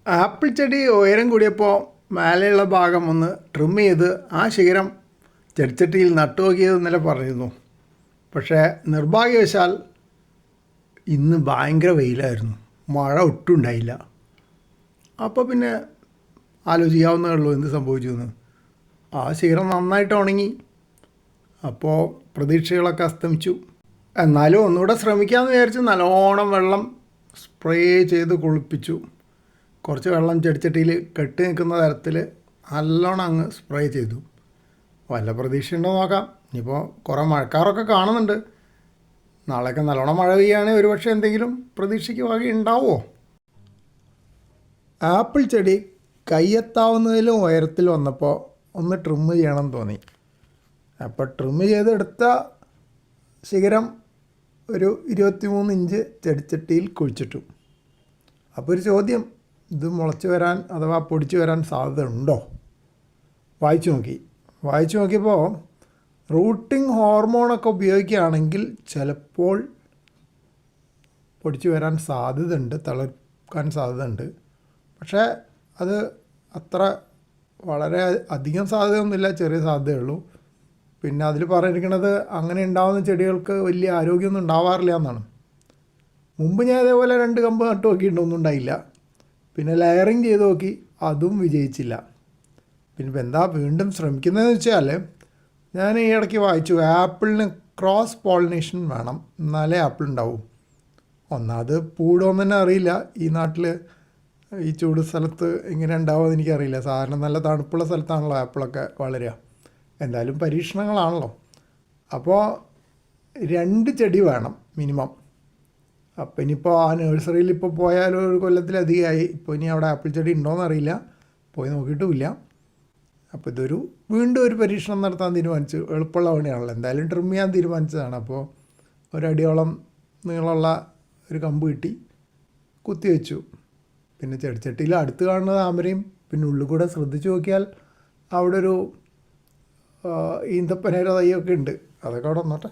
Apple ചെടി ഉയരം കൂടിയപ്പോൾ മേലെയുള്ള ഭാഗം ഒന്ന് ട്രിം ചെയ്ത് ആ ശിഖരം ചെടിച്ചട്ടിയിൽ നട്ടുനോക്കിയത് ഇന്നലെ പറഞ്ഞിരുന്നു. പക്ഷേ നിർഭാഗ്യവശാൽ ഇന്ന് ഭയങ്കര വെയിലായിരുന്നു, മഴ ഒട്ടും ഉണ്ടായില്ല. അപ്പോൾ പിന്നെ ആലോചിക്കാവുന്നതേ ഉള്ളൂ എന്ത് സംഭവിച്ചു എന്ന്. ആ ശിഖരം നന്നായിട്ട് ഉണങ്ങി. അപ്പോൾ പ്രതീക്ഷകളൊക്കെ അസ്തമിച്ചു. എന്നാലും ഒന്നുകൂടെ ശ്രമിക്കാമെന്ന് വിചാരിച്ച് നല്ലോണം വെള്ളം സ്പ്രേ ചെയ്ത് കുളിപ്പിച്ചു. കുറച്ച് വെള്ളം ചെടിച്ചട്ടിയിൽ കെട്ടി നിൽക്കുന്ന തരത്തിൽ നല്ലോണം അങ്ങ് സ്പ്രേ ചെയ്തു. വല്ല പ്രതീക്ഷയുണ്ടോ നോക്കാം. ഇനിയിപ്പോൾ കുറേ മഴക്കാറൊക്കെ കാണുന്നുണ്ട്. നാളെയൊക്കെ നല്ലോണം മഴ പെയ്യുകയാണെങ്കിൽ ഒരുപക്ഷെ എന്തെങ്കിലും പ്രതീക്ഷയ്ക്ക് വക ഉണ്ടാവുമോ. ആപ്പിൾ ചെടി കയ്യെത്താവുന്നതിലും ഉയരത്തിൽ വന്നപ്പോൾ ഒന്ന് ട്രിം ചെയ്യണമെന്ന് തോന്നി. അപ്പോൾ ട്രിം ചെയ്തെടുത്ത ശിഖരം ഒരു 23 ഇഞ്ച് ചെടിച്ചട്ടിയിൽ കുഴിച്ചിട്ടു. അപ്പോൾ ഒരു ചോദ്യം, ഇത് മുളച്ച് വരാൻ അഥവാ പൊടിച്ച് വരാൻ സാധ്യത ഉണ്ടോ? വായിച്ചു നോക്കിയപ്പോൾ റൂട്ടിംഗ് ഹോർമോണൊക്കെ ഉപയോഗിക്കുകയാണെങ്കിൽ ചിലപ്പോൾ പൊടിച്ച് വരാൻ സാധ്യതയുണ്ട്, തളിർക്കാൻ സാധ്യതയുണ്ട്. പക്ഷേ അത് അത്ര വളരെ അധികം സാധ്യതയൊന്നുമില്ല, ചെറിയ സാധ്യതയുള്ളൂ. പിന്നെ അതിൽ പറഞ്ഞിരിക്കുന്നത് അങ്ങനെ ഉണ്ടാകുന്ന ചെടികൾക്ക് വലിയ ആരോഗ്യമൊന്നും ഉണ്ടാവാറില്ല എന്നാണ്. മുമ്പ് ഞാൻ അതേപോലെ 2 കമ്പ് നട്ട് നോക്കിയിട്ടൊന്നും ഉണ്ടായില്ല. പിന്നെ ലെയറിങ് ചെയ്ത് നോക്കി, അതും വിജയിച്ചില്ല. പിന്നെ ഇപ്പം എന്താ വീണ്ടും ശ്രമിക്കുന്നതെന്ന് വെച്ചാൽ, ഞാൻ ഈ ഇടയ്ക്ക് വായിച്ചു ആപ്പിളിന് ക്രോസ് പോളിനേഷൻ വേണം, എന്നാലേ ആപ്പിൾ ഉണ്ടാവും. ഒന്നാമത് പൂടുമെന്ന് തന്നെ അറിയില്ല. ഈ നാട്ടിൽ ഈ ചൂട് സ്ഥലത്ത് എങ്ങനെ ഉണ്ടാവുമെന്ന് എനിക്കറിയില്ല. സാധാരണ നല്ല തണുപ്പുള്ള സ്ഥലത്താണല്ലോ ആപ്പിളൊക്കെ വളരുക. എന്തായാലും പരീക്ഷണങ്ങളാണല്ലോ. അപ്പോൾ 2 ചെടി വേണം മിനിമം. അപ്പോൾ ഇനിയിപ്പോൾ ആ നഴ്സറിയിൽ ഇപ്പോൾ പോയാലും ഒരു കൊല്ലത്തിലധികമായി. ഇപ്പോൾ ഇനി അവിടെ ആപ്പിൾ ചെടി ഉണ്ടോയെന്ന് അറിയില്ല, പോയി നോക്കിയിട്ടുമില്ല. അപ്പോൾ ഇതൊരു വീണ്ടും ഒരു പരീക്ഷണം നടത്താൻ തീരുമാനിച്ചു. എളുപ്പമുള്ള പണിയാണല്ലോ. എന്തായാലും ട്രിം ചെയ്യാൻ തീരുമാനിച്ചതാണ്. അപ്പോൾ ഒരടിയോളം നീളമുള്ള ഒരു കമ്പ് കിട്ടി, കുത്തി വെച്ചു. പിന്നെ ചെടിച്ചട്ടിയിൽ അടുത്ത് കാണുന്ന താമരയും, പിന്നെ ഉള്ളിൽ കൂടെ ശ്രദ്ധിച്ച് നോക്കിയാൽ അവിടെ ഒരു ഈന്തപ്പനയുടെ തൈയൊക്കെ ഉണ്ട്. അതൊക്കെ അവിടെ വന്നോട്ടെ.